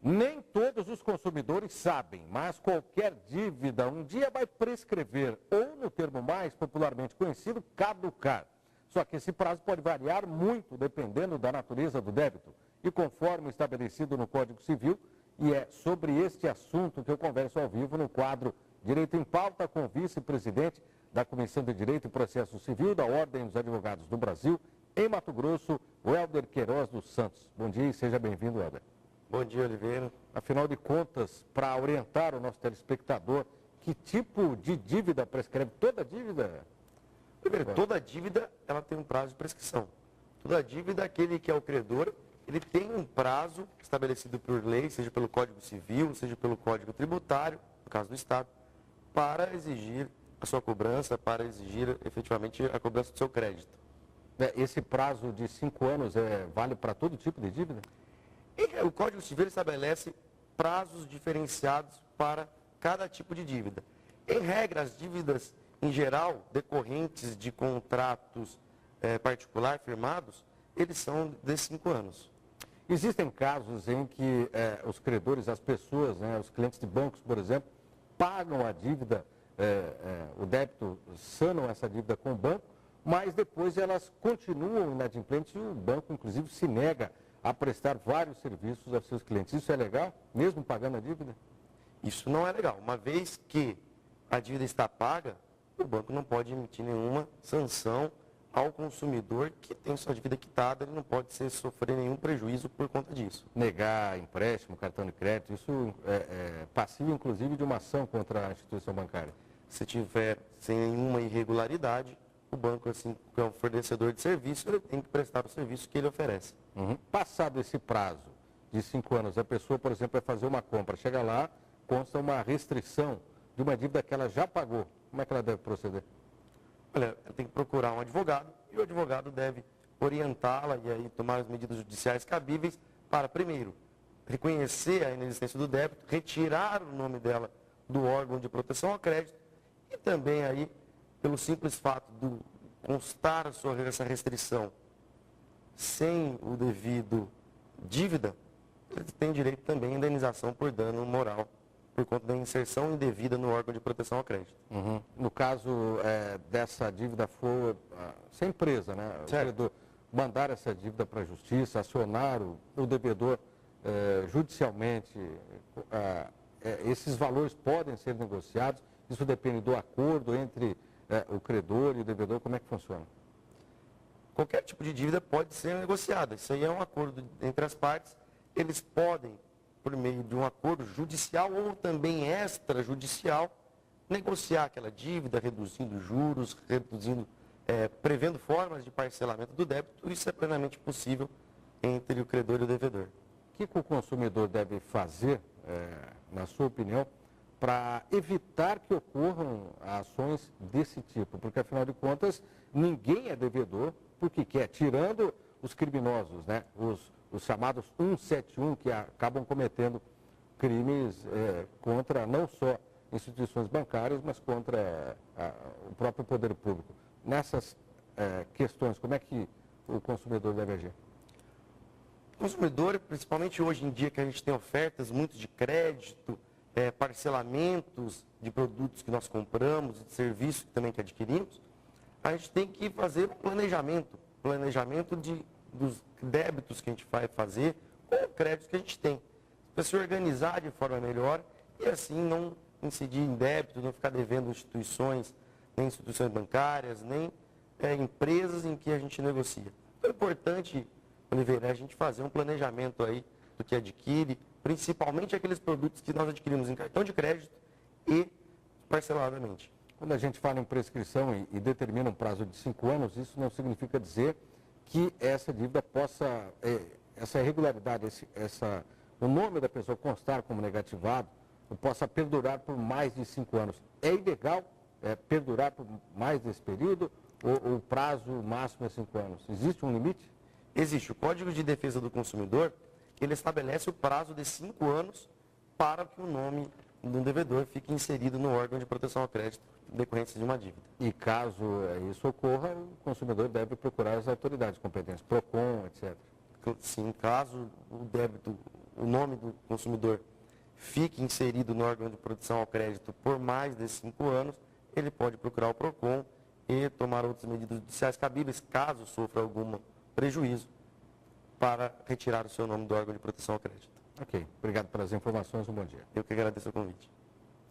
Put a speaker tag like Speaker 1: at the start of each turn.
Speaker 1: Nem todos os consumidores sabem, mas qualquer dívida um dia vai prescrever ou, no termo mais popularmente conhecido, caducar. Só que esse prazo pode variar muito dependendo da natureza do débito e conforme estabelecido no Código Civil. E é sobre este assunto que eu converso ao vivo no quadro Direito em Pauta com o vice-presidente da Comissão de Direito e Processo Civil da Ordem dos Advogados do Brasil, em Mato Grosso, o Helder Queiroz dos Santos. Bom dia e seja bem-vindo, Helder.
Speaker 2: Bom dia, Oliveira.
Speaker 1: Afinal de contas, para orientar o nosso telespectador, que tipo de dívida prescreve? Toda dívida?
Speaker 2: Primeiro, toda dívida ela tem um prazo de prescrição. Toda dívida, aquele que é o credor, ele tem um prazo estabelecido por lei, seja pelo Código Civil, seja pelo Código Tributário, no caso do Estado, para exigir a sua cobrança, para exigir efetivamente a cobrança do seu crédito.
Speaker 1: Esse prazo de 5 anos vale para todo tipo de dívida?
Speaker 2: O Código Civil estabelece prazos diferenciados para cada tipo de dívida. Em regra, as dívidas, em geral, decorrentes de contratos particular firmados, eles são de 5 anos.
Speaker 1: Existem casos em que os credores, as pessoas, os clientes de bancos, por exemplo, pagam a dívida, o débito, sanam essa dívida com o banco, mas depois elas continuam inadimplentes e o banco, inclusive, se nega a prestar vários serviços aos seus clientes. Isso é legal, mesmo pagando a dívida?
Speaker 2: Isso não é legal. Uma vez que a dívida está paga, o banco não pode emitir nenhuma sanção ao consumidor que tem sua dívida quitada, ele não pode sofrer nenhum prejuízo por conta disso.
Speaker 1: Negar empréstimo, cartão de crédito, isso é passivo, inclusive, de uma ação contra a instituição bancária.
Speaker 2: Se tiver sem nenhuma irregularidade, o banco, assim, que é um fornecedor de serviço, ele tem que prestar o serviço que ele oferece.
Speaker 1: Passado esse prazo de 5 anos, a pessoa, por exemplo, vai fazer uma compra, chega lá, consta uma restrição de uma dívida que ela já pagou. Como é que ela deve proceder?
Speaker 2: Olha, ela tem que procurar um advogado e o advogado deve orientá-la e aí tomar as medidas judiciais cabíveis para, primeiro, reconhecer a inexistência do débito, retirar o nome dela do órgão de proteção ao crédito e também aí, pelo simples fato de constar essa restrição sem o devido dívida, ele tem direito também à indenização por dano moral por conta da inserção indevida no órgão de proteção ao crédito.
Speaker 1: No caso dessa dívida for sem empresa, né? O credor mandar essa dívida para a justiça, acionar o devedor judicialmente, esses valores podem ser negociados, isso depende do acordo entre o credor e o devedor, como é que funciona?
Speaker 2: Qualquer tipo de dívida pode ser negociada, isso aí é um acordo entre as partes, eles podem, por meio de um acordo judicial ou também extrajudicial, negociar aquela dívida, reduzindo juros, prevendo formas de parcelamento do débito. Isso é plenamente possível entre o credor e o devedor.
Speaker 1: O que o consumidor deve fazer, na sua opinião, para evitar que ocorram ações desse tipo? Porque, afinal de contas, ninguém é devedor porque quer, tirando os criminosos, né? Os chamados 171, que acabam cometendo crimes contra não só instituições bancárias, mas contra o próprio poder público. Nessas questões, como é que o consumidor deve agir?
Speaker 2: O consumidor, principalmente hoje em dia que a gente tem ofertas muito de crédito, parcelamentos de produtos que nós compramos, de serviços também que adquirimos, a gente tem que fazer um planejamento dos débitos que a gente vai fazer com o crédito que a gente tem, para se organizar de forma melhor e assim não incidir em débito, não ficar devendo instituições, nem instituições bancárias, nem empresas em que a gente negocia. Então é importante, Oliveira, a gente fazer um planejamento aí do que adquire, principalmente aqueles produtos que nós adquirimos em cartão de crédito e parceladamente.
Speaker 1: Quando a gente fala em prescrição e determina um prazo de 5 anos, isso não significa dizer que essa dívida possa, essa irregularidade, o nome da pessoa constar como negativado, possa perdurar por mais de 5 anos. É ilegal perdurar por mais desse período ou o prazo máximo é 5 anos? Existe um limite?
Speaker 2: Existe. O Código de Defesa do Consumidor, ele estabelece o prazo de 5 anos para que o nome do devedor fique inserido no órgão de proteção ao crédito decorrente de uma dívida.
Speaker 1: E caso isso ocorra, o consumidor deve procurar as autoridades competentes, PROCON, etc.
Speaker 2: Sim, caso o débito o nome do consumidor fique inserido no órgão de proteção ao crédito por mais de 5 anos, ele pode procurar o PROCON e tomar outras medidas judiciais cabíveis, caso sofra algum prejuízo, para retirar o seu nome do órgão de proteção ao crédito.
Speaker 1: Ok, obrigado pelas informações, um bom dia.
Speaker 2: Eu que agradeço o convite.